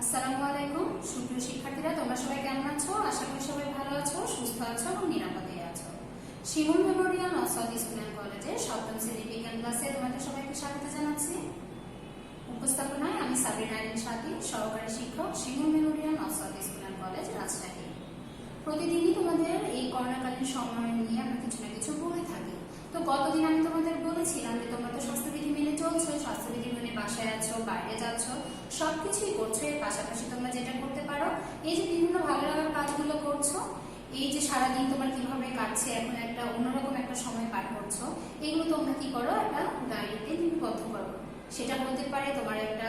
আসসালামু আলাইকুম সুপ্রিয় শিক্ষার্থীরা, তোমরা সবাই কেমন আছো? আশা করি সবাই ভালো আছো, সুস্থ আছো এবং নিরাপদে আছো। শিমুল মেমোরিয়াল নসওয়াত স্কুল অ্যান্ড কলেজের সপ্তম শ্রেণী বিজ্ঞান ক্লাসে তোমাদের সবাইকে স্বাগত জানাচ্ছি। উপস্থাপনায় আমি সাবিনা আরিন সাথী, সহকারী শিক্ষক, শিমুল মেমোরিয়াল নসওয়াত স্কুল অ্যান্ড কলেজ, রাজশাহী। প্রতিদিনই তোমাদের এই করোনাকালীন সময় নিয়ে আমরা কিছু না কিছু বলে থাকি। তো গতদিন আমি তোমাদের বলেছিলাম যে তোমরা তো স্বাস্থ্যবিধি মেনে চলছো, স্বাস্থ্যবিধি মেনে বাসায় আছো, বাইরে যাচ্ছ, সবকিছুই করছো। এর পাশাপাশি তোমরা যেটা করতে পারো, এই যে বিভিন্ন ভালো লাগার কাজগুলো করছো, এই যে সারাদিন তোমার কিভাবে কাটছে, এখন একটা অন্যরকম একটা সময় পার করছো, এগুলো তোমরা কি করো, একটা ডায়েরিতে লিপিবদ্ধ করো। সেটা হতে পারে তোমার একটা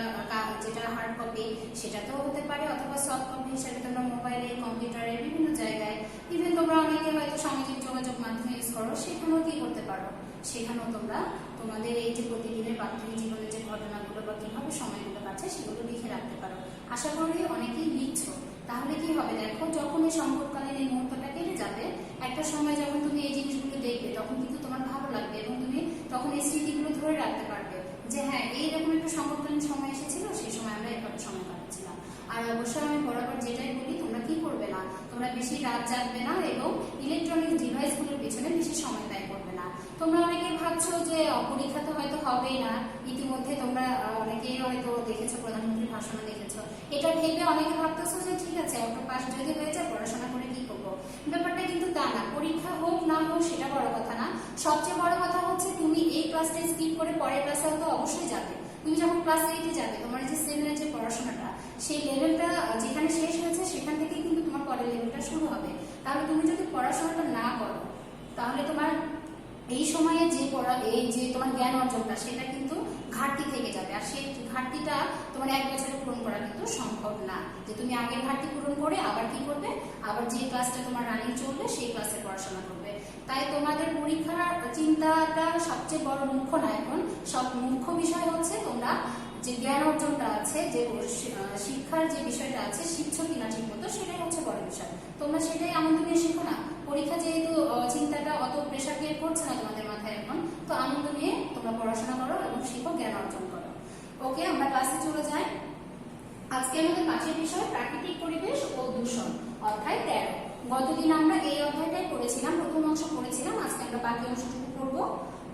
যেটা হার্ড কপি, সেটাতেও হতে পারে, অথবা সফট কপি হিসেবে তোমরা মোবাইলে, কম্পিউটারে, বিভিন্ন জায়গায়, ইভেন তোমরা অনেকে হয়তো সামাজিক যোগাযোগ মাধ্যম ইউজ করো, সেখানেও কি করতে পারো, সেখানেও তোমরা তোমাদের এই যে প্রতিদিনের প্রাথমিক জীবনের যে ঘটনাগুলো বা কিভাবে সময়গুলো কাটছে সেগুলো লিখে রাখতে পারো। আশা করি অনেকেই লিখছো। তাহলে কি হবে, দেখো যখন এই সংকটকালীন এই মুহূর্তটা কেটে যাবে, একটা সময় যখন তুমি এই জিনিসগুলো দেখবে, তখন কিন্তু তোমার ভালো লাগবে এবং তুমি তখন এই স্মৃতিগুলো ধরে রাখতে পারবে যে হ্যাঁ, এইরকম একটা সংকটকালীন সময় এসেছিল, সেই সময় আমরা এরকম সময় কাটাচ্ছিলাম। আর অবশ্যই আমি বরাবর যেটাই বলি, তোমরা কি করবে না, তোমরা বেশি রাত জাগবে না এবং ইলেকট্রনিক ডিভাইসগুলোর পিছনে বেশি সময় ব্যয় করবে না। তোমরা অনেকে ভাবছো যে পরীক্ষা তো হয়তো হবেই না, ইতিমধ্যে তোমরা অনেকেই হয়তো দেখেছো, প্রধানমন্ত্রীর ভাষণ দেখেছো, এটা ভেবে অনেকে ভাবতেছো যে ঠিক আছে, অটো পাস যদি হয়ে যায় পড়াশোনা করে কি করবো। ব্যাপারটা কিন্তু তা না। পরীক্ষা হোক না হোক সেটা বড় কথা না, সবচেয়ে বড় কথা হচ্ছে তুমি এই ক্লাসটা স্কিপ করে পরের ক্লাসে তো অবশ্যই যাবে। তুমি যখন ক্লাস 8-এ যাবে, তোমার যে 7-এর যে পড়াশোনাটা, সেই লেভেলটা যেখানে শেষ হয়েছে সেখান থেকে কিন্তু তোমার পরের লেভেলটা শুরু হবে। তাহলে তুমি যদি পড়াশোনাটা না করো, তাহলে তোমার এই সময়ে যে এই যে তোমার জ্ঞান অর্জনটা, সেটা কিন্তু ঘাটতি থেকে যাবে। আর সেই ঘাটতিটা তোমার এক বছরে পূরণ করা কিন্তু সম্ভব না, যে তুমি আগের ঘাটতি পূরণ করে আবার কি করবে, আবার যে ক্লাসটা তোমার রানিং চলবে সেই ক্লাসে পড়াশোনা করবে। তাই তোমাদের পরীক্ষার চিন্তাটা সবচেয়ে বড় মুখ্য না, এখন সব মুখ্য বিষয় হচ্ছে তোমরা যে জ্ঞান অর্জনটা আছে, যে শিক্ষার যে বিষয়টা আছে, শিখছো কিনা ঠিক মতো, সেটাই হচ্ছে বড় বিষয়। তোমরা সেটাই আনন্দ নিয়ে শিখো না। পরীক্ষা যেহেতু চিন্তাটা অত প্রেশার ক্রিয়েট করছে না তোমাদের মাথায় এখন, তো আনন্দ নিয়ে তোমরা পড়াশোনা করো এবং শিখো, জ্ঞান অর্জন করো। ওকে, আমরা ক্লাসে চলে যাই। আজকে আমাদের পাঁচের বিষয় প্রাকৃতিক পরিবেশ ও দূষণ, অধ্যায় 13। গতদিন আমরা এই অধ্যায়টাই পড়েছিলাম, প্রথম অংশ পড়েছিলাম। আজকে আমরা বাকি অংশটুকু পড়বো।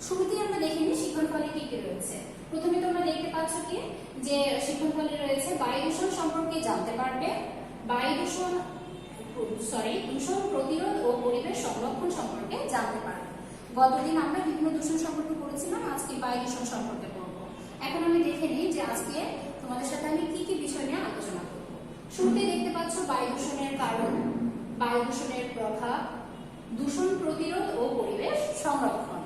শুরুতেই আমরা দেখে নিই শিক্ষণফলে কি কি রয়েছে। প্রথমে তোমরা দেখতে পাচ্ছ কি, যে শিক্ষণফলে রয়েছে বায়ু দূষণ সম্পর্কে জানতে পারবে, দূষণ প্রতিরোধ ও পরিবেশ সংরক্ষণ সম্পর্কে জানতে পারবে। গতদিন আমরা বিভিন্ন দূষণ সম্পর্কে পড়েছিলাম, আজকে বায়ু দূষণ সম্পর্কে পড়বো। এখন আমি দেখে নিই যে আজকে তোমাদের সাথে আমি কি কি বিষয় নিয়ে আলোচনা করব। শুরুতে দেখতে পাচ্ছ বায়ু দূষণের কারণ, বায়ু দূষণের প্রভাব, দূষণ প্রতিরোধ ও পরিবেশ সংরক্ষণ।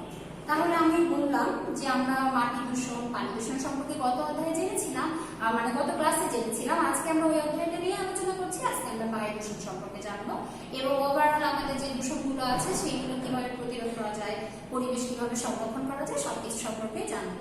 তাহলে আমি বললাম যে আমরা মাটি দূষণ, পানি দূষণ সম্পর্কে গত অধ্যায়ে জেনেছিলাম, মানে গত ক্লাসে জেনেছিলাম। আজকে আমরা ওই অধ্যায়টা নিয়ে আলোচনা করছি। আজকে আমরা বায়ু দূষণ সম্পর্কে জানবো এবং ওভারঅল আমাদের যে দূষণগুলো আছে সেইগুলো কিভাবে প্রতিরোধ করা যায়, পরিবেশ কিভাবে সংরক্ষণ করা যায়, সবকিছু সম্পর্কে জানবো।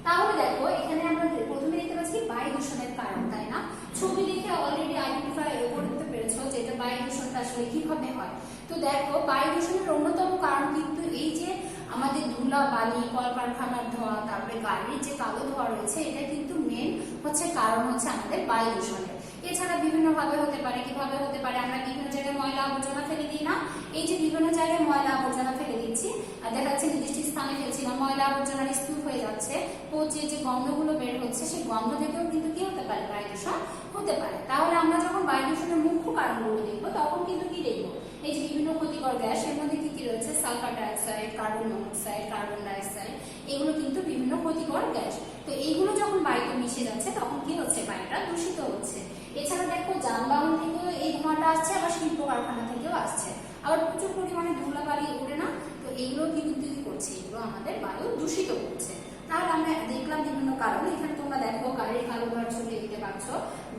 তাহলে দেখো, এখানে আমরা প্রথমে দেখতে পাচ্ছি বায়ু দূষণের কারণ, তাই না? ছবি দেখে অলরেডি আইডেন্টিফাই করতে পেরেছো যে এটা বায়ু দূষণটা আসলে কিভাবে হয়। তো দেখো, বায়ু দূষণের অন্যতম কারণ কিন্তু এই যে আমাদের ধুলা বালি, কলকারখানার ধোঁয়া, তারপরে গাড়ির যে কালো ধোঁয়া রয়েছে, এটা কিন্তু মেন হচ্ছে কারণ হচ্ছে আমাদের বায়ু দূষণের। এছাড়া বিভিন্ন ভাবে হতে পারে। কিভাবে হতে পারে, আমরা বিভিন্ন জায়গায় ময়লা আবর্জনা ফেলে দিই না, এই যে বিভিন্ন জায়গায় ময়লা আবর্জনা ফেলে দিচ্ছি, দেখা যাচ্ছে নির্দিষ্ট স্থানে ফেলছি না, ময়লা আবর্জনার স্তূপ হয়ে যাচ্ছে, পচে যে গন্ধগুলো বের হচ্ছে, সেই গন্ধ থেকেও কিন্তু কি হতে পারে, বায়ু দূষণ হতে পারে। তাহলে আমরা যখন বায়ু দূষণের মুখ্য কারণগুলো দেখবো, তখন কিন্তু কি দেখবো, এই যে বিভিন্ন ক্ষতিকর গ্যাস, এর মধ্যে কি কি রয়েছে, sulphur dioxide, carbon monoxide, carbon dioxide, এগুলো কিন্তু বিভিন্ন ক্ষতিকর গ্যাস। তো এইগুলো যখন বায়ুতে মিশে যাচ্ছে, তখন কি হচ্ছে, বায়ুটা দূষিত হচ্ছে। এছাড়া দেখো, যানবাহন থেকেও এই ধোঁয়াটা আসছে, আবার শিল্প কারখানা থেকেও আসছে, আবার প্রচুর পরিমাণে ধুলাবালি ওঠে না, তো এইগুলো কিন্তু কি করছে, এগুলো আমাদের বায়ু দূষিত করছে। তাহলে আমরা দেখলাম বিভিন্ন কারণ। এখানে তোমরা দেখো গাড়ির কালো ধোঁয়ার ছবি দেখতে পাচ্ছ।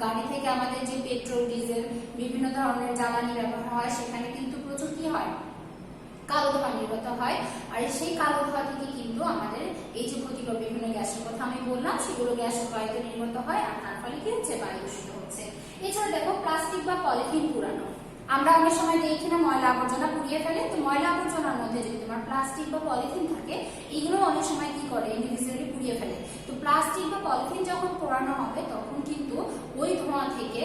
গাড়ি থেকে আমাদের যে পেট্রোল, ডিজেল, বিভিন্ন ধরনের জ্বালানি ব্যবহার হয়, সেখানে কিন্তু প্রচুর কি হয়, কালো ধোঁয়া নির্গত হয়। আর সেই কালো ধোঁয়া থেকে কিন্তু আমাদের এই যে ক্ষতিকর বিভিন্ন গ্যাসের কথা আমি বললাম, সেগুলো গ্যাস বায়ুতে নির্গত হয়, আর তার ফলে কি হচ্ছে, বায়ু দূষিত হচ্ছে। এছাড়া দেখো, প্লাস্টিক বা পলিথিন পুরানো, আমরা অনেক সময় দেখি না ময়লা আবর্জনা পুড়িয়ে ফেলে। তো ময়লা আবর্জনার মধ্যে যদি তোমার প্লাস্টিক বা পলিথিন থাকে, এগুলো অনেক সময় কি করে, ইন্ডিভিজুয়ালি পুড়িয়ে ফেলে। তো প্লাস্টিক বা পলিথিন যখন পোড়ানো হবে, তখন কিন্তু ওই ধোঁয়া থেকে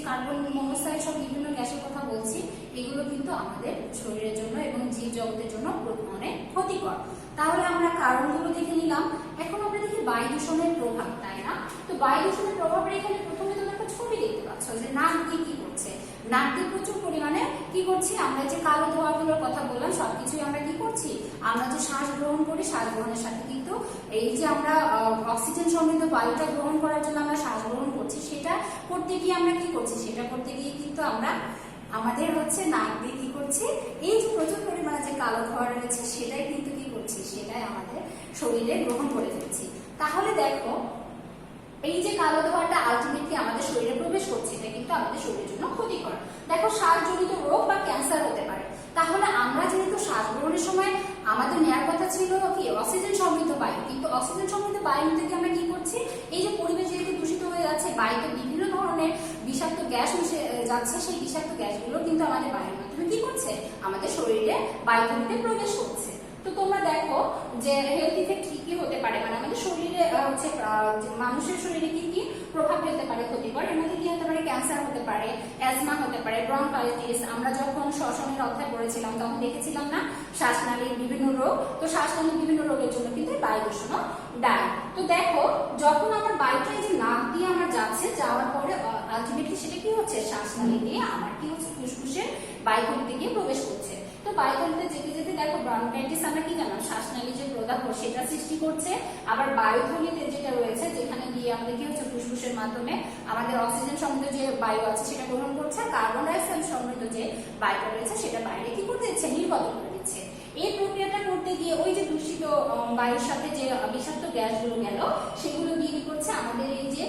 কার্বন মনোক্সাইড সব বিভিন্ন গ্যাসের কথা বলছি, এগুলো কিন্তু আমাদের শরীরের জন্য এবং জীব জগতের জন্য অনেক ক্ষতিকর। তাহলে আমরা কারণগুলো দেখে নিলাম। এখন আমরা দেখি বায়ু দূষণের প্রভাব, তাই না? তো বায়ু দূষণের প্রভাবের এখানে প্রথমে তোমরা একটা ছবি দেখতে পাচ্ছ যে নাক দিয়ে কি করছে। নাক দিয়ে প্রচুর পরিমাণে কি করছি, আমরা যে কালো ধোঁয়াগুলোর কথা বললাম সবকিছুই আমরা কি করছি, আমরা যে শ্বাস গ্রহণ করি, শ্বাস গ্রহণের সাথে কিন্তু এই যে আমরা অক্সিজেন সমৃদ্ধ বায়ুটা গ্রহণ করার জন্য আমরা শ্বাস গ্রহণ করছি, সেটা করতে গিয়ে আমরা কি করছি, সেটা করতে গিয়ে কিন্তু আমরা আমাদের হচ্ছে নাক দিয়ে কি করছি, এই যে প্রচুর পরিমাণে যে কালো ধোঁয়া রয়েছে সেটাই কিন্তু কি করছি, সেটাই আমাদের শরীরে গ্রহণ করে ফেলছি। তাহলে দেখো এই যে কালো ধোঁয়াটা আলটিমেটলি আমাদের শরীরে প্রবেশ করছে, এটা কিন্তু আমাদের শরীরের জন্য ক্ষতিকর। দেখো শ্বাসজনিত রোগ বা ক্যান্সার হতে পারে। তাহলে আমরা যেহেতু শ্বাস গ্রহণের সময় আমাদের নেওয়ার কথা ছিল কি অক্সিজেন সমৃদ্ধ বায়ু, কিন্তু অক্সিজেন সমৃদ্ধ বায়ু থেকে আমরা কি করছি, এই যে পরিবেশ যেহেতু দূষিত হয়ে যাচ্ছে, বায়ুতে বিভিন্ন ধরনের বিষাক্ত গ্যাস মিশে যাচ্ছে, সেই বিষাক্ত গ্যাসগুলো কিন্তু আমাদের বায়ুর মাধ্যমে কি করছে, আমাদের শরীরে বায়ুতে প্রবেশ করছে। তো তোমরা দেখো যে হেলথ ইফেক্ট কি কি হতে পারে, মানে আমাদের শরীরে হচ্ছে মানুষের শরীরে কি কি প্রভাব ফেলতে পারে ক্ষতিকর। এর মধ্যে কি হতে পারে, ক্যান্সার হতে পারে, অ্যাজমা হতে পারে, ব্রঙ্কাইটিস। আমরা যখন শ্বসনের অধ্যায় পড়েছিলাম তখন দেখেছিলাম না শ্বাসনালীর বিভিন্ন রোগ। তো শ্বাসনালীর বিভিন্ন রোগের জন্য কিন্তু বায়ু দূষণ দায়ী। তো দেখো যখন আমার বায়ুটা এই যে নাক দিয়ে আমার যাচ্ছে, যাওয়ার পরে আলটিমেটলি সেটা কি হচ্ছে, শ্বাসনালী দিয়ে আমার কি হচ্ছে, ফুসফুসের বায়ুথলিতে গিয়ে প্রবেশ করছে। তো বায়ুথলিতে যেতে যেতে দেখো ব্রঙ্কাইটিস আমরা কি জানলাম, শ্বাসনালী যে প্রদাহ সেটা সৃষ্টি করছে। আবার বায়ুথলিতে যেটা রয়েছে, যেখানে গিয়ে আমাদের কি হচ্ছে, ফুসফুসের মাধ্যমে আমাদের অক্সিজেন সমৃদ্ধ যে বায়ু আছে সেটা গ্রহণ করছে, কার্বন ডাইঅক্সাইড সমৃদ্ধ যে বায়ুটা রয়েছে সেটা বাইরে কি করে দিচ্ছে, নির্গত করে দিচ্ছে। এই প্রক্রিয়াটা করতে গিয়ে ওই যে দূষিত বায়ুর সাথে যে বিষাক্ত গ্যাসগুলো গেল, সেগুলো গিয়ে কি করছে, আমাদের এই যে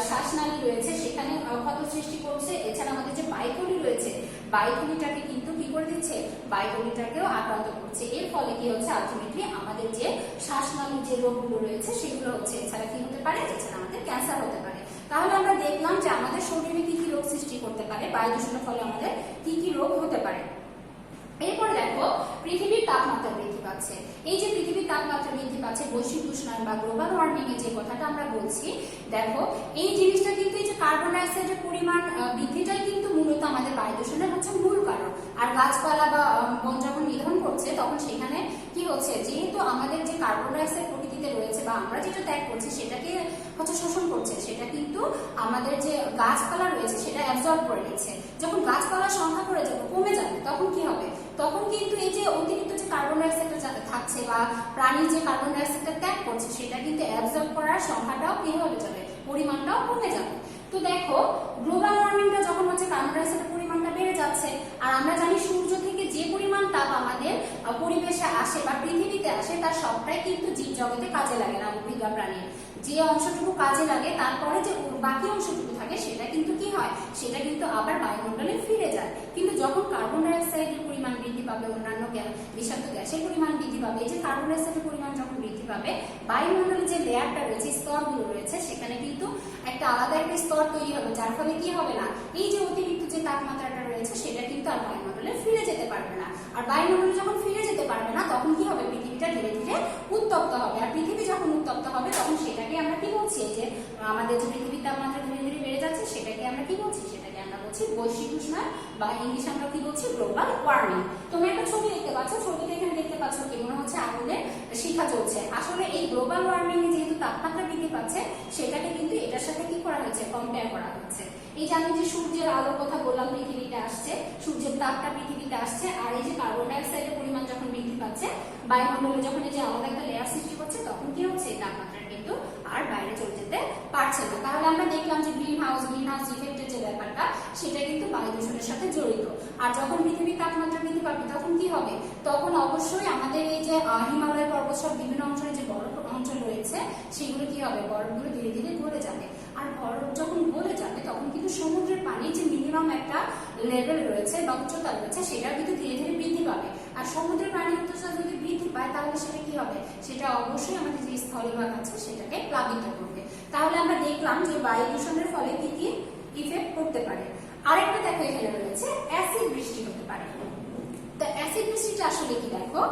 শ্বাসনালী রয়েছে সেখানে ক্ষত সৃষ্টি করছে। এছাড়া আমাদের যে বায়ুথলি রয়েছে, বায়ুথলিটাকে কিন্তু কি করে দিচ্ছে, বায়ুথলিটাকেও আক্রান্ত করছে। এর ফলে কি হচ্ছে, আলটিমেটলি আমাদের যে শ্বাসনালীর যে রোগগুলো রয়েছে সেগুলো হচ্ছে। এছাড়া কি হতে পারে, এছাড়া আমাদের ক্যান্সার হতে পারে। তাহলে আমরা দেখলাম যে আমাদের শরীরে কি কি রোগ সৃষ্টি করতে পারে, বায়ু দূষণের ফলে আমাদের কি কি রোগ হতে পারে। এরপর দেখো পৃথিবীর তাপমাত্রা বৃদ্ধি পাচ্ছে। এই যে পৃথিবীর তাপমাত্রা বৃদ্ধি পাচ্ছে, বৈশ্বিক উষ্ণায়ন বা গ্লোবাল ওয়ার্মিং এর যে কথাটা আমরা বলছি, দেখো এই জিনিসটা কিন্তু এই যে কার্বন ডাইঅক্সাইডের পরিমাণ বৃদ্ধিটাই কিন্তু মূলত আমাদের বায়ু দূষণের হচ্ছে মূল কারণ। আর গাছপালা বা বন যখন নিধন করছে তখন সেখানে কি হচ্ছে, যেহেতু আমাদের যে কার্বন ডাইঅক্সাইড প্রকৃতিতে রয়েছে বা আমরা যেটা ত্যাগ করছি সেটাকে হচ্ছে শোষণ করছে, সেটা কিন্তু আমাদের যে গাছপালা রয়েছে সেটা অ্যাবজর্ব করে নিচ্ছে। যখন গাছপালার সংখ্যা কমে যাবে তখন কি হবে, তখন কিন্তু এই যে অতিরিক্ত যে কার্বন ডাইঅক্সাইডটা থাকছে বা প্রাণী যে কার্বন ডাইঅক্সাইডটা ত্যাগ করছে সেটা কিন্তু অ্যাবজর্ব করার সংখ্যাটাও কি হয়ে যাবে, পরিমাণটাও কমে যাবে। তো দেখো গ্লোবাল ওয়ার্মিংটা যখন হচ্ছে কার্বন ডাইঅক্সাইডের পরিমাণটা বেড়ে যাচ্ছে, আর আমরা জানি সূর্য থেকে যে পরিমাণ তাপ আমাদের পরিবেশে আসে বা পৃথিবীতে আসে তার সবটাই কিন্তু জীব জগতে কাজে লাগে না, উদ্ভিদ বা প্রাণীর যে অংশটুকু কাজে লাগে তারপরে যে বাকি অংশটুকু থাকে সেটা কিন্তু কি হয়, সেটা কিন্তু আবার বায়ুমণ্ডলে ফিরে যায়। কিন্তু যখন কার্বন ডাইঅক্সাইডের পরিমাণ বৃদ্ধি পাবে, অন্যান্য বিষাক্ত গ্যাসের পরিমাণ বৃদ্ধি পাবে, এই যে কার্বন ডাইঅক্সাইডের পরিমাণ যখন বৃদ্ধি পাবে, বায়ুমণ্ডলে যে লেয়ারটা রয়েছে, স্তরগুলো রয়েছে, সেখানে কিন্তু একটা আলাদা একটা স্তর তৈরি হবে, যার ফলে কি হবে না, এই যে অতিরিক্ত যে তাপমাত্রাটা রয়েছে সেটা কিন্তু আর বায়ুমণ্ডলে ফিরে যেতে পারবে না। আর বায়ুমণ্ডলে যখন ফিরে যেতে পারবে না তখন কি হবে, পৃথিবীটা ধীরে ধীরে উত্তপ্ত হবে। আর পৃথিবী যখন উত্তপ্ত হবে তখন সেটাকে আমরা কি বলছি, যে আমাদের যে পৃথিবীর তাপমাত্রা ধীরে ধীরে বেড়ে যাচ্ছে সেটাকে আমরা কি বলছি, সেটাকে আমরা বলছি বৈশ্বিক উষ্ণায়ন বা ইংলিশে আমরা কি বলছি, গ্লোবাল ওয়ার্মিং। তোমরা একটা ছবি দেখতে পাচ্ছ, ছবিতে এখানে দেখতে পাচ্ছ কি মনে হচ্ছে আগুনের শিখা চলছে। আসলে এই গ্লোবাল ওয়ার্মিং এ যেহেতু তাপমাত্রা বৃদ্ধি পাচ্ছে সেটাকে কিন্তু এটার সাথে কি করা হয়েছে, কম্পেয়ার করা হচ্ছে। এই যে আমি যে সূর্যের আলোর কথা বললাম, পৃথিবীতে আসছে, সূর্যের তাপটা পৃথিবীতে আসছে, আর এই যে কার্বন ডাইঅক্সাইডের পরিমাণ যখন বৃদ্ধি পাচ্ছে, বায়ুমণ্ডলে যখন এই যে আলাদা একটা লেয়ার সৃষ্টি করছে তখন কি হচ্ছে, তাপমাত্রা কিন্তু আর বাইরে চলে যেতে পারছে না। তাহলে আমরা দেখলাম যে গ্রিন হাউস ইফেক্টের যে ব্যাপারটা সেটা কিন্তু বায়ু দূষণের সাথে জড়িত। আর যখন পৃথিবীর তাপমাত্রা বৃদ্ধি পাবে তখন কি হবে, তখন অবশ্যই আমাদের এই যে হিমালয় পর্বত সব বিভিন্ন অঞ্চলে যে বরফ অঞ্চল রয়েছে সেগুলো কি হবে, বরফগুলো ধীরে ধীরে গলে যাবে। আর বরফ যখন গলে যাবে তখন কিন্তু সমুদ্রের পানির যে মিনিমাম একটা লেভেল রয়েছে বা উচ্চতা রয়েছে সেটা কিন্তু ধীরে ধীরে বৃদ্ধি পাবে। আর সমুদ্রের পানির উচ্চতা যদি বৃদ্ধি পায় তাহলে সেটা কি হবে, সেটা অবশ্যই আমাদের যে স্থলভাগ আছে সেটাকে প্লাবিত করবে। তাহলে আমরা দেখলাম যে বায়ু দূষণের ফলে কি কি ইফেক্ট করতে পারে। আরেকটা দেখো এখানে রয়েছে অ্যাসিড বৃষ্টি হতে পারে। তো অ্যাসিড বৃষ্টিটা আসলে কি, দেখো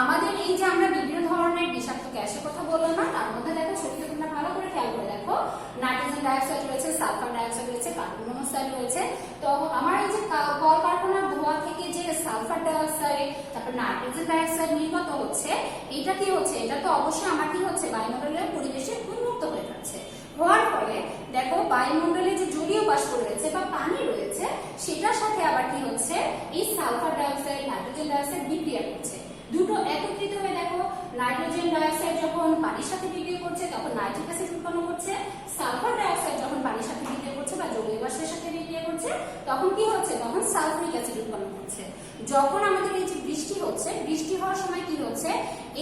আমাদের এই যে আমরা বিভিন্ন ধরনের বিষাক্ত গ্যাসের কথা বললাম না, তার মধ্যে দেখো ছবিটা তোমরা ভালো করে খেয়াল করে দেখো, নাইট্রোজেন ডাইঅক্সাইড রয়েছে, সালফার ডাইঅক্সাইড রয়েছে, কার্বন মনোক্সাইড রয়েছে। তো আমার এই যে কলকারখানার ধোঁয়া থেকে যে সালফার ডাইঅক্সাইড, তারপর নাইট্রোজেন ডাইঅক্সাইড নির্গত হচ্ছে, এটা কি হচ্ছে, এটা তো অবশ্যই আমার কি হচ্ছে, বায়ুমণ্ডলের পরিবেশে উন্মুক্ত হয়ে যাচ্ছে। হওয়ার ফলে দেখো বায়ুমণ্ডলে যে জলীয় বাষ্প রয়েছে বা পানি রয়েছে, সেটার সাথে আবার কি হচ্ছে, এই সালফার ডাইঅক্সাইড, নাইট্রোজেন ডাইঅক্সাইড বিক্রিয়া করছে। দুটো একত্রিত হয়ে দেখো নাইট্রোজেন ডাইঅক্সাইড যখন পানির সাথে বিক্রিয়া করছে তখন নাইট্রিক অ্যাসিড উৎপন্ন করছে, সালফার ডাইঅক্সাইড যখন পানির সাথে বিক্রিয়া করছে বা জলীয় বাষ্পের সাথে বিক্রিয়া করছে তখন কি হচ্ছে, তখন সালফিউরিক অ্যাসিড উৎপন্ন করছে। যখন আমাদের এই যে বৃষ্টি হচ্ছে, বৃষ্টি হওয়ার সময় কি হচ্ছে,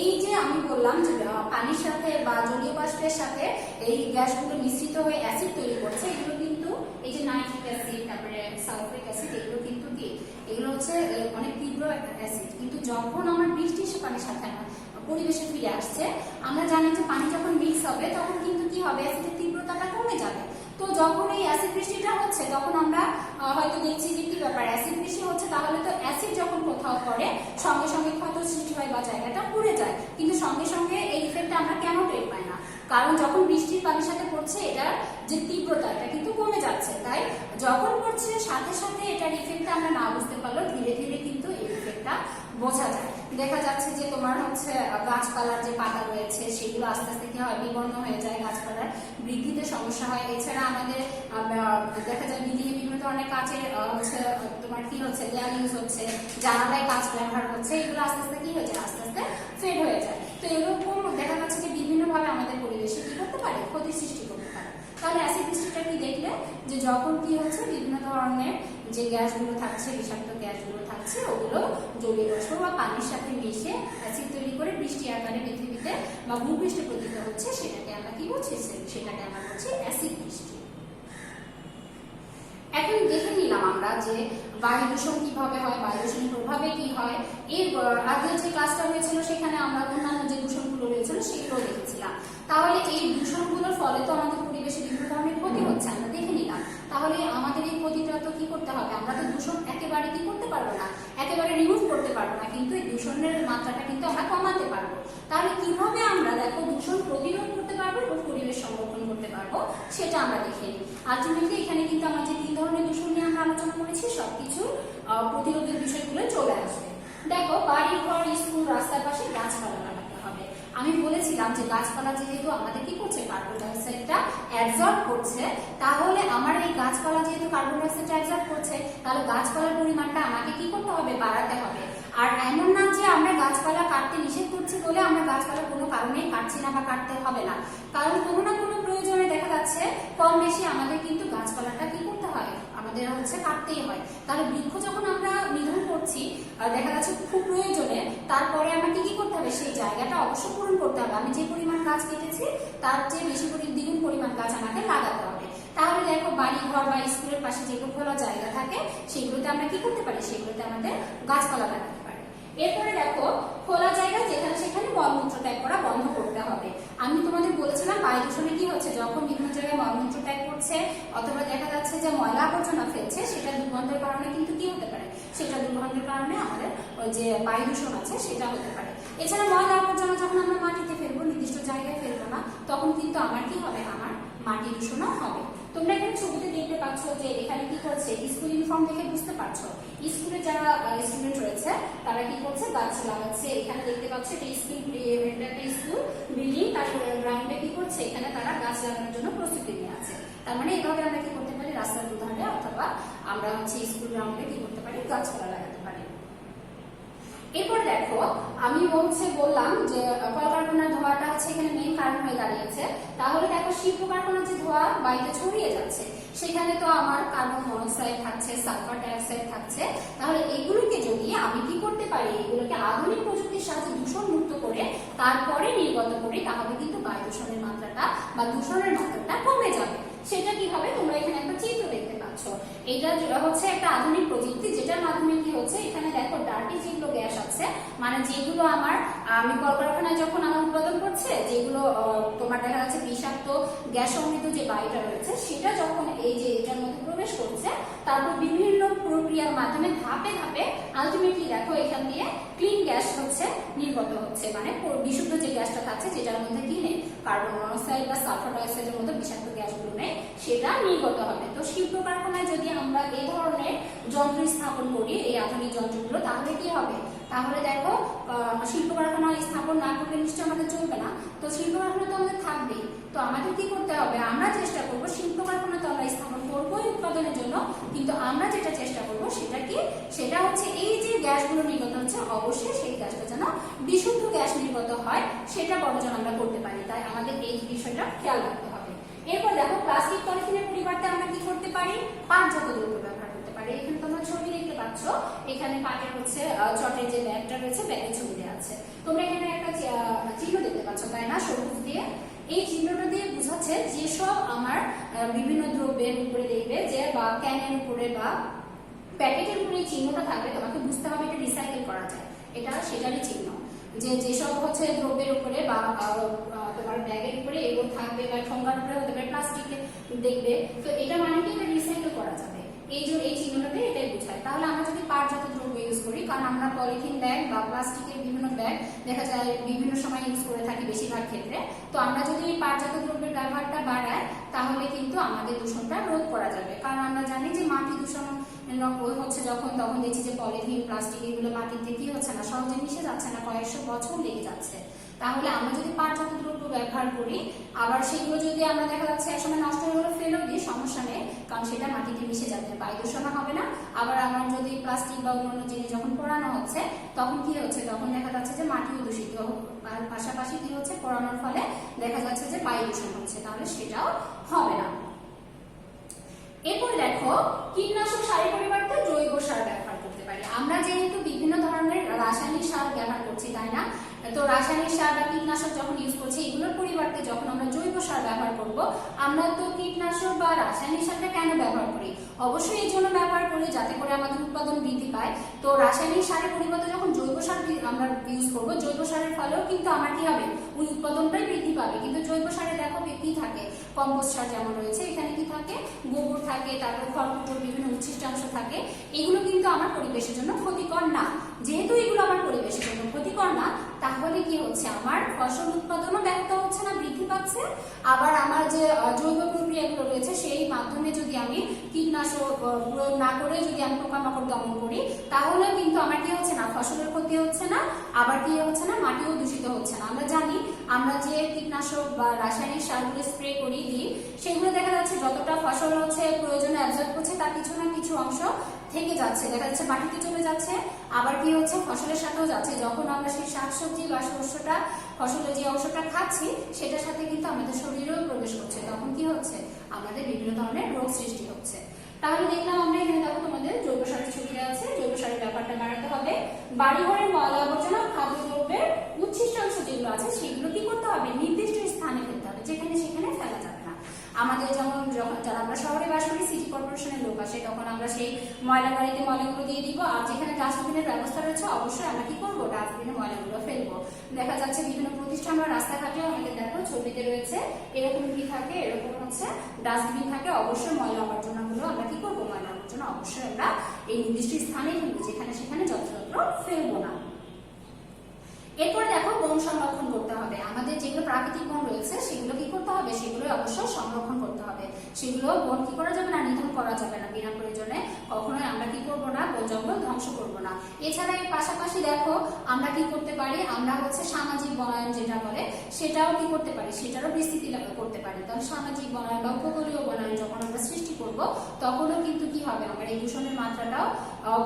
এই যে আমি বললাম যে পানির সাথে বা জলীয় বাষ্পের সাথে এই গ্যাসগুলো মিশ্রিত হয়ে অ্যাসিড তৈরি করছে, এগুলো কিন্তু এই যে নাইট্রিক অ্যাসিড, তারপরে সালফিউরিক অ্যাসিড, এগুলো কিন্তু কি, এগুলো হচ্ছে অনেক তীব্র একটা অ্যাসিড। কিন্তু যখন আমার বৃষ্টি এসে পানির সাথে পরিবেশে ফিরে আসছে, আমরা জানি যে পানি যখন মিক্স হবে তখন কিন্তু কি হবে, অ্যাসিডের তীব্রতাটা কমে যাবে। তো যখন এই অ্যাসিড বৃষ্টিটা হচ্ছে তখন আমরা হয়তো দেখছি যে কি ব্যাপার, অ্যাসিড বৃষ্টি হচ্ছে, তাহলে তো অ্যাসিড যখন কোথাও পড়ে সঙ্গে সঙ্গে ক্ষত সৃষ্টি হয় বা জায়গাটা পুড়ে যায়, কিন্তু সঙ্গে সঙ্গে এই ইফেক্টটা আমরা কেন টের পাই না, কারণ যখন বৃষ্টির পানির সাথে পড়ছে এটার যে তীব্রতা এটা কিন্তু কমে যাচ্ছে। তাই যখন পড়ছে সাথে সাথে এটার ইফেক্টটা আমরা না বুঝতে পারলেও ধীরে ধীরে কিন্তু এই ইফেক্টটা বোঝা যায়। দেখা যাচ্ছে যে তোমার হচ্ছে গাছপালার যে পাতা রয়েছে সেগুলো আস্তে আস্তে কি হয়, বিবর্ণ হয়ে যায়, গাছপালার বৃদ্ধিতে সমস্যা হয়। এছাড়া আমাদের দেখা যায় বিল্ডিংয়ে বিভিন্ন ধরনের কাচের হচ্ছে তোমার কি হচ্ছে, দেয়াল ইউজ হচ্ছে, জানালায় কাঁচ ব্যবহার হচ্ছে, এগুলো আস্তে আস্তে কি হয়ে যায়, আস্তে আস্তে ফেড হয়ে যায়। তো এরকম দেখা যাচ্ছে যে বিভিন্ন ভাবে আমাদের পরিবেশে কি করতে পারে, ক্ষতির সৃষ্টি করতে পারে। তাহলে অ্যাসিড বৃষ্টিটা কি দেখলে, যে যখন কি হচ্ছে বিভিন্ন ধরনের যে গ্যাসগুলো থাকছে, বিষাক্ত গ্যাসগুলো থাকছে, ওগুলো জলীয় বাষ্প বা পানির সাথে মিশে অ্যাসিড তৈরি করে বৃষ্টি আকারে পৃথিবীতে বা ভূপৃষ্ঠে পতিত হচ্ছে, সেটাকে আমরা কি বলছি, সেটাকে আমরা বলছি অ্যাসিড বৃষ্টি। এখন দেখে নিলাম আমরা যে বায়ু দূষণ কিভাবে হয়, বায়ু দূষণের প্রভাবে কি হয়। এর আগে যে ক্লাসটা হয়েছিল সেখানে আমরা অন্যান্য যে দূষণগুলো রয়েছিল সেগুলো দেখেছিলাম। তাহলে এই দূষণগুলোর ফলে তো আমাদের পরিবেশে বিভিন্ন ধরনের ক্ষতি হচ্ছে, আমরা দেখে নিলাম। তাহলে আমাদের এই ক্ষতিটা তো কি করতে হবে, আমরা তো দূষণ একেবারে কি করতে পারবো না, একেবারে রিমুভ করতে পারবো না, কিন্তু এই দূষণের মাত্রাটা কিন্তু আমরা কমাতে পারবো। তাহলে কিভাবে আমরা দেখো দূষণ প্রতিরোধ করতে পারবো এবং পরিবেশ সংরক্ষণ করতে পারবো সেটা আমরা দেখে নিই। আলটিমেটলি এখানে কিন্তু আমরা যে 3 ধরনের দূষণ নিয়ে আমরা আলোচনা করেছি সবকিছু প্রতিরোধের বিষয়গুলো চলে আসবে। দেখো বাড়ি, ঘর, স্কুল, রাস্তার পাশে গাছপালা লাগাতে হবে। আমি বলেছিলাম যে গাছপালা যেহেতু আমাদের কি করছে, কার্বন ডাইঅক্সাইডটা অ্যাবজর্ব করছে, তাহলে আমার এই গাছপালা যেহেতু কার্বন ডাইঅক্সাইডটা অ্যাবজর্ব করছে, তাহলে গাছপালার পরিমাণটা আমাকে কি করতে হবে, বাড়াতে হবে। আর এমন না যে আমরা গাছপালা কাটতে নিষেধ করছি বলে আমরা গাছপালা কোনো কারণেই কাটছি না বা কাটতে হবে না, কারণ কোনো না কোনো প্রয়োজনে দেখা যাচ্ছে কম বেশি আমাদের কিন্তু গাছপালাটা কি করতে হয়, আমাদের হচ্ছে কাটতেই হয়। তাহলে বৃক্ষ যখন আমরা নিধন করছি দেখা যাচ্ছে খুব প্রয়োজনে, তারপরে আমাকে কি করতে হবে, সেই জায়গাটা অবশ্য পূরণ করতে হবে। আমি যে পরিমাণ গাছ কেটেছি তার চেয়ে বেশি দ্বিগুণ পরিমাণ গাছ আমাকে লাগাতে হবে। তাহলে দেখো বাড়ি, ঘর বা স্কুলের পাশে যেগুলো খোলা জায়গা থাকে সেগুলোতে আমরা কি করতে পারি, সেগুলোতে আমাদের গাছপালা লাগাতে পারি। এরপরে দেখো খোলা জায়গা যেখানে সেখানে মলমূত্র ত্যাগ করা বন্ধ করতে হবে। আমি তোমাদের বলেছিলাম বায়ু দূষণে কি হচ্ছে, যখন বিভিন্ন জায়গায় মলমূত্র ত্যাগ করছে অথবা দেখা যাচ্ছে যে ময়লা আবর্জনা ফেলছে, সেটা দুর্গন্ধের কারণে কিন্তু কি হতে পারে, সেটা দুর্গন্ধের কারণে আমাদের ওই যে বায়ু দূষণ আছে সেটা হতে পারে। এছাড়া ময়লা আবর্জনা যখন আমরা মাটিতে ফেলবো, নির্দিষ্ট জায়গায় ফেলবো না, তখন কিন্তু আমার কি হবে, আমার মাটি দূষণও হবে। তোমরা এখানে ছবিতে দেখতে পাচ্ছ যে এখানে কি করছে, স্কুল ইউনিফর্ম দেখে বুঝতে পারছো স্কুলে যারা স্টুডেন্ট রয়েছে তারা কি করছে, গাছ লাগাচ্ছে। এখানে দেখতে পাচ্ছ এটা একটা স্কুল বিল্ডিং, তার গ্রাউন্ডে কি করছে, এখানে তারা গাছ লাগানোর জন্য প্রস্তুতি নিয়ে আছে। তার মানে এইভাবে আমরা কি করতে পারি, রাস্তার দুধারে অথবা আমরা হচ্ছে স্কুল গ্রাউন্ডে কি করতে পারি, গাছপালা লাগাতে পারি। এরপর দেখো আমি বললাম যে কলকারখানার ধোঁয়াটা হচ্ছে এখানে মেইন কারণ হয়ে দাঁড়িয়েছে। তাহলে দেখো শিল্প কারখানার যে ধোঁয়া বায়ুতে ছড়িয়ে যাচ্ছে, সেখানে তো আমার কার্বন মনোক্সাইড থাকছে, সালফার ডাইঅক্সাইড থাকছে। তাহলে এগুলোকে যদি আমি কি করতে পারি, এগুলোকে আধুনিক প্রযুক্তির সাহায্যে দূষণ মুক্ত করে তারপরে নির্গত করি, তাহলে কিন্তু বায়ু দূষণের মাত্রাটা বা দূষণের মাত্রাটা কমে যাবে। সেটা কিভাবে, তোমরা এখানে একটা চিত্র দেখতে পাচ্ছ। এটা হচ্ছে একটা আধুনিক প্রযুক্তি যেটার মাধ্যমে কি হচ্ছে, এখানে দেখো ডার্টি যেগুলো গ্যাস আছে, মানে যেগুলো আমার আমি কলকারখানায় যখন আমার উৎপাদন করছে যেগুলো তোমার দেখা যাচ্ছে বিষাক্ত গ্যাস সমৃদ্ধ যে বায়ুটা রয়েছে সেটা যখন এই যে এটার মধ্যে প্রবেশ করছে, তারপর বিভিন্ন প্রক্রিয়ার মাধ্যমে ধাপে ধাপে আলটিমেটলি দেখো এখান দিয়ে ক্লিন গ্যাস হচ্ছে নির্গত হচ্ছে, মানে বিশুদ্ধ যে গ্যাসটা থাকছে যেটার মধ্যে কি নেই কার্বন মনোক্সাইড বা সালফার ডাইঅক্সাইডের মতো বিষাক্ত গ্যাসগুলো নেই, সেটা নির্গত হবে। তো শিল্প কারখানায় যদি আমরা এই ধরনের যন্ত্র স্থাপন করি, এই আধুনিক যন্ত্রগুলো, তাহলে কি হবে? তাহলে দেখো শিল্প কারখানা স্থাপন না করলে নিশ্চয়ই আমাদের চলবে না, তো শিল্প কারখানা তো আমাদের থাকবেই। তো আমাদের কি করতে হবে? আমরা চেষ্টা করবো শিল্প কারখানা তো আমরা স্থাপন করবো উৎপাদনের জন্য, কিন্তু আমরা যেটা চেষ্টা করবো সেটা কি, সেটা হচ্ছে এই যে গ্যাসগুলো নির্গত হচ্ছে অবশ্যই সেই গ্যাসটা যেন বিশুদ্ধ গ্যাস নির্গত হয়, সেটা বর্জন আমরা করতে পারি। তাই আমাদের এই বিষয়টা খেয়াল রাখতে হবে। এরপর দেখো প্লাস্টিক পলিথিনের পরিবর্তে আমরা কি করতে পারি? পাটজাত দ্রব্য ব্যবহার করতে পারি। এখানে তোমরা ছবি দেখতে পাচ্ছ, এখানে পাটের হচ্ছে চটের যে ব্যাগটা রয়েছে ব্যাগের ছবি দেওয়া আছে। তোমরা এখানে একটা চিহ্ন দেখতে পাচ্ছ, তাই না, সবুজ দিয়ে। এই চিহ্নটা দিয়ে বোঝাচ্ছে যেসব আমার বিভিন্ন দ্রব্যের উপরে দেখবে যে বা ক্যানের উপরে বা প্যাকেটের উপরে এই চিহ্নটা থাকবে, তোমাকে বুঝতে হবে এটা রিসাইকেল করা যায়, এটা সেটারই চিহ্ন। যে যেসব হচ্ছে দ্রব্যের উপরে বা তোমার ব্যাগের উপরে এগুলো থাকবে বা ঠোঙ্গার উপরে হতে পারে প্লাস্টিকে দেখবে, তো এটা মানে কি এটা রিসাইকেল করা যাবে, এই যে এই চিহ্নটাতে এটাই বোঝায়। তাহলে আমরা যদি পাটজাত দ্রব্য ইউজ করি, কারণ আমরা পলিথিন ব্যাগ বা প্লাস্টিকের বিভিন্ন ব্যাগ দেখা যায় বিভিন্ন সময় ইউজ করে থাকি বেশিরভাগ ক্ষেত্রে, তো আমরা যদি এই পাটজাত দ্রব্যের ব্যবহারটা বাড়াই তাহলে কিন্তু আমাদের দূষণটা রোধ করা যাবে। কারণ আমরা জানি যে মাটি দূষণ হচ্ছে যখন, তখন দেখছি যে পলিথিন প্লাস্টিক এগুলো মাটিতে কি হচ্ছে না, সহজে মিশে যাচ্ছে না, কয়েকশো বছর লেগে যাচ্ছে। তাহলে আমরা যদি পাটজাত দ্রব্য ব্যবহার করি, আবার সেগুলো যদি আমরা দেখা যাচ্ছে একসময় নষ্ট হয়ে গেলে ফেলেও দিই, সমস্যা নেই, কারণ সেটা মাটিতে মিশে যাবে, বায়ু দূষণ হবে না। আবার আমার যদি প্লাস্টিক বা অন্যান্য জিনিস যখন পোড়ানো হচ্ছে তখন কি হচ্ছে, তখন দেখা যাচ্ছে যে মাটিও দূষিত, আর পাশাপাশি কি হচ্ছে, পোড়ানোর ফলে দেখা যাচ্ছে যে বায়ু দূষণ হচ্ছে, তাহলে সেটাও হবে না। এরপর দেখো কীটনাশক সারের পরিবর্তে জৈব সার ব্যবহার করতে পারি। আমরা যেহেতু বিভিন্ন ধরনের রাসায়নিক সার ব্যবহার করছি, তাই না, তো রাসায়নিক সার বা কীটনাশক যখন ইউজ করছি এগুলোর পরিবর্তে যখন আমরা জৈব সার ব্যবহার করব, আমরা তো কীটনাশক বা রাসায়নিক সারটা কেন ব্যবহার করি? অবশ্যই এই জন্য ব্যবহার করি যাতে করে আমাদের উৎপাদন বৃদ্ধি পায়। তো রাসায়নিক সারের পরিবর্তে যখন জৈব সার আমরা ইউজ করব, জৈব সারের ফলেও কিন্তু আমার কি হবে, ওই উৎপাদনটাই বৃদ্ধি পাবে। কিন্তু জৈব সারে দেখো কি থাকে, কম্পোস্ট সার যেমন রয়েছে, এখানে কি থাকে, গোবর থাকে, তারপর খড়কুটোর বিভিন্ন উচ্ছিষ্টাংশ থাকে, এগুলো কিন্তু আমার পরিবেশের জন্য ক্ষতিকর না। যেহেতু এগুলো আমার পরিবেশের জন্য ক্ষতিকর না, তাহলে কি হচ্ছে, আমার ফসল উৎপাদনও ব্যাহত হচ্ছে না, বৃদ্ধি পাচ্ছে। আবার আমার যে জৈব প্রক্রিয়াগুলো রয়েছে সেই মাধ্যমে যদি আমি কীটনাশক প্রয়োগ না করে যদি আমি পোকামাকড় দমন করি, তাহলে কিন্তু আমার কি হচ্ছে না, ফসলের ক্ষতি হচ্ছে না, আবার কি হচ্ছে না, মাটিও দূষিত হচ্ছে না। আমরা জানি আমরা যে কীটনাশক বা রাসায়নিক সারগুলো স্প্রে করি দিই, সেগুলো দেখা যাচ্ছে যতটা ফসল হচ্ছে প্রয়োজনে অ্যাবজর্ব করছে তার কিছু না কিছু অংশ থেকে যাচ্ছে, দেখা যাচ্ছে মাটিতে চলে যাচ্ছে, আবার কি হচ্ছে, ফসলের সাথেও যাচ্ছে। যখন আমরা সেই শাকসবজি বা শস্যটা, ফসলের যে অংশটা খাচ্ছি সেটার সাথে কিন্তু আমাদের শরীরেও প্রবেশ করছে, তখন কি হচ্ছে, আমাদের বিভিন্ন ধরনের রোগ সৃষ্টি হচ্ছে। তাহলে দেখলাম আমরা এখানে দেখো তোমাদের জৈব সারের ছবি আছে, জৈব সারের ব্যাপারটা বাড়াতে হবে। বাড়িঘরের ময়লা আবর্জনা, খাদ্যদ্রব্যের উচ্ছিষ্টাংশ যেগুলো আছে সেগুলো কি করতে হবে, নির্দিষ্ট স্থানে ফেলতে হবে, যেখানে সেখানে ফেলা যাবে না। আমাদের যেমন যখন যারা আমরা শহরে বাস করি, সিটি কর্পোরেশনের লোক আসে, তখন আমরা সেই ময়লা গাড়িতে ময়লাগুলো দিয়ে দিব, আর যেখানে ডাস্টবিনের ব্যবস্থা রয়েছে অবশ্যই আমরা কি করবো, ডাস্টবিনে ময়লাগুলো ফেলবো। দেখা যাচ্ছে বিভিন্ন প্রতিষ্ঠান বা রাস্তাঘাটেও আমাদের দেখো ছবিতে রয়েছে এরকম কি থাকে, এরকম হচ্ছে ডাস্টবিন থাকে, অবশ্যই ময়লা আবর্জনাগুলো আমরা কি করবো, ময়লা আবর্জনা অবশ্যই আমরা এই নির্দিষ্ট স্থানে ফেলবো, যেখানে সেখানে যত্রতত্র ফেলবো না। এরপরে দেখো বন সংরক্ষণ করতে হবে। আমাদের যেগুলো প্রাকৃতিক বন রয়েছে সেগুলো কি করতে হবে, সেগুলো অবশ্যই সংরক্ষণ করতে হবে। সেগুলো বন কি করা যাবে না, নিধন করা যাবে না, বিনা প্রয়োজনে কখনোই আমরা কি করবো না, বন জঙ্গল ধ্বংস করবো না। এছাড়া এর পাশাপাশি দেখো আমরা কি করতে পারি, আমরা হচ্ছে সামাজিক বনায়ন যেটা বলে সেটাও কি করতে পারি, সেটারও বিস্তৃতি করতে পারি। তাহলে সামাজিক বনায়ন বা উপকূলীয় বনায়ন যখন আমরা সৃষ্টি করব, তখনও কিন্তু কি হবে, আমার এই দূষণের মাত্রাটাও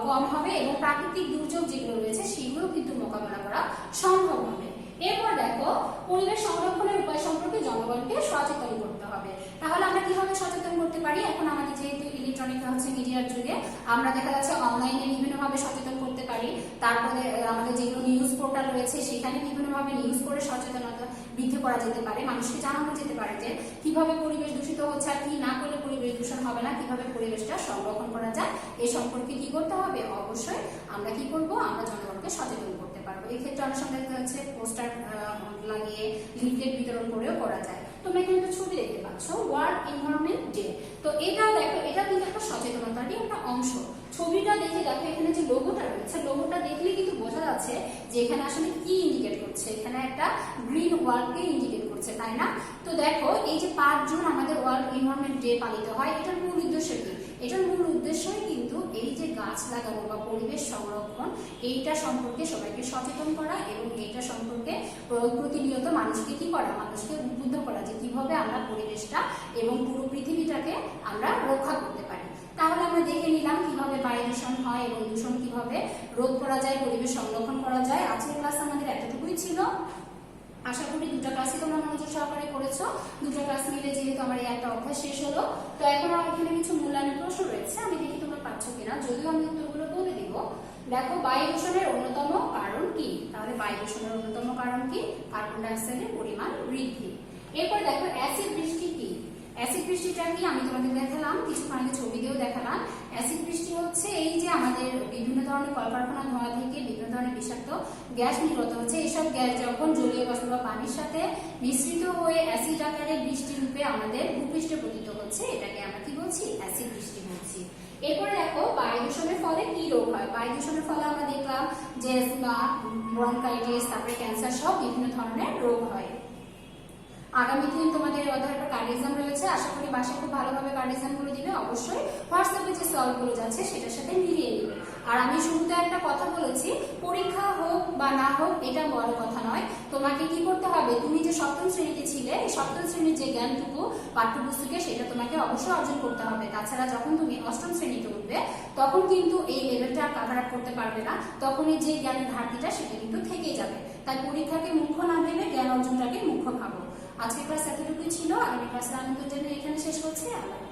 কম হবে এবং প্রাকৃতিক দুর্যোগ যেগুলো রয়েছে সেগুলো কিন্তু মোকাবেলা করা সম্ভব হবে। এরপর দেখো পরিবেশ সংরক্ষণের উপায় সম্পর্কে জনগণকে সচেতন করতে হবে। তাহলে আমরা কিভাবে সচেতন করতে পারি, এখন আমাদের যেহেতু ইলেকট্রনিক হচ্ছে মিডিয়ার যুগে, আমরা দেখা যাচ্ছে অনলাইনে বিভিন্নভাবে সচেতন করতে পারি। তারপরে আমাদের যেগুলো নিউজ পোর্টাল রয়েছে সেখানে বিভিন্নভাবে নিউজ করে সচেতনতা বৃদ্ধি করা যেতে পারে, মানুষকে জানানো যেতে পারে যে কিভাবে পরিবেশ দূষিত হচ্ছে আর কি না করলে পরিবেশ দূষণ হবে না, কিভাবে পরিবেশটা সংরক্ষণ করা যায়, এ সম্পর্কে কি করতে হবে, অবশ্যই আমরা কি করব, আমরা জনগণকে সচেতন করতে পারবো। এক্ষেত্রে অনেক সময় দেখা যাচ্ছে পোস্টার লাগিয়ে লিফলেট বিতরণ করেও করা যায়। তোমরা এখানে একটা ছবি দেখতে পাচ্ছ, ওয়ার্ল্ড এনভায়রনমেন্ট ডে। তো এটা দেখো, এটা কিন্তু একটা সচেতনতারই একটা অংশ। ছবিটা দেখে দেখো এখানে যে লোগোটা রয়েছে, লোগোটা দেখলে কিন্তু বোঝা যাচ্ছে যে এখানে আসলে কি ইন্ডিকেট করছে। এখানে একটা গ্রিন ওয়ার্ল্ডকে ইন্ডিকেট করছে, তাই না? তো দেখো এই যে 5 জুন আমাদের ওয়ার্ল্ড এনভায়রনমেন্ট ডে পালিত হয়, এটার মূল উদ্দেশ্য কি? এটার মূল উদ্দেশ্যই কিন্তু এই যে গাছ লাগানো বা পরিবেশ সংরক্ষণ, এইটা সম্পর্কে সবাইকে সচেতন করা এবং এইটা সম্পর্কে প্রতিনিয়ত মানুষকে কি করা, মানুষকে উদ্বুদ্ধ করা যে কিভাবে আমরা পরিবেশটা এবং পুরো পৃথিবীটাকে আমরা রক্ষা করতে পারি। তাহলে আমরা দেখে নিলাম কিভাবে বায়ু দূষণ হয় এবং দূষণ কিভাবে রোধ করা যায়, পরিবেশ সংরক্ষণ করা যায়। আজকের ক্লাস আমাদের এতটুকুই ছিল। আশা করি দুটো ক্লাসই তোমরা মনোযোগ সহকারে করেছো। দুটো ক্লাস মিলে যেহেতু আমার এই একটা অধ্যায় শেষ হলো, তো এখন আমার এখানে কিছু মূল্যায়নের প্রশ্ন রয়েছে, আমি দেখি তোমরা পাচ্ছ কিনা, যদিও আমি উত্তরগুলো বলে দিব। দেখো, বায়ু দূষণের অন্যতম কারণ কি? তাহলে বায়ু দূষণের অন্যতম কারণ কি? কার্বন ডাই অক্সাইডের পরিমাণ বৃদ্ধি। এরপর দেখো, অ্যাসিড বৃষ্টি কি? অ্যাসিড বৃষ্টিটা কি আমি তোমাদের দেখালাম, কিছুক্ষণ আগে ছবি দিয়েও দেখালাম। অ্যাসিড বৃষ্টি হচ্ছে এই যে আমাদের বিভিন্ন ধরনের কলকারখানা ধোঁয়া থেকে বিভিন্ন ধরনের বিষাক্ত গ্যাস নির্গত হচ্ছে, এইসব গ্যাস যখন জলীয় বাষ্প বা পানির সাথে মিশ্রিত হয়ে অ্যাসিড আকারে বৃষ্টি রূপে আমাদের ভূপৃষ্ঠে পতিত হচ্ছে, এটাকে আমরা কি বলছি? অ্যাসিড বৃষ্টি বলছি। এরপরে দেখো, বায়ু দূষণের ফলে কি রোগ হয়? বায়ু দূষণের ফলে আমরা দেখলাম যে ব্রঙ্কাইটিস, তারপরে ক্যান্সার সব বিভিন্ন ধরনের রোগ হয়। আগামী দিন তোমাদের অধ্যায়ের কার্ড এক্সাম রয়েছে, আশা করি বাসায় খুব ভালোভাবে কার্ড এক্সাম করে দিবে। অবশ্যই হোয়াটসঅ্যাপে যে সলভগুলো যাচ্ছে সেটার সাথে মিলিয়ে নেবে। আর আমি শুরুতে একটা কথা বলেছি, পরীক্ষা হোক বা না হোক এটা বড় কথা নয়, তোমাকে কি করতে হবে, তুমি যে সপ্তম শ্রেণীতে ছিলে, এই সপ্তম শ্রেণীর যে জ্ঞানটুকু পাঠ্যপুস্তকে সেটা তোমাকে অবশ্যই অর্জন করতে হবে। তাছাড়া যখন তুমি অষ্টম শ্রেণীতে উঠবে তখন কিন্তু এই লেভেলটা কাভার আপ করতে পারবে না, তখন এই যে জ্ঞানের ঘাটতিটা সেটা কিন্তু থেকেই যাবে। তাই পরীক্ষাকে মুখ্য না ভেবে জ্ঞান অর্জনটাকে মুখ্য ভাবো। আজকের ক্লাস এতটুকুই ছিল, আগামী ক্লাসে আনন্দ জানিয়ে এখানে শেষ করছি। আল্লাহ।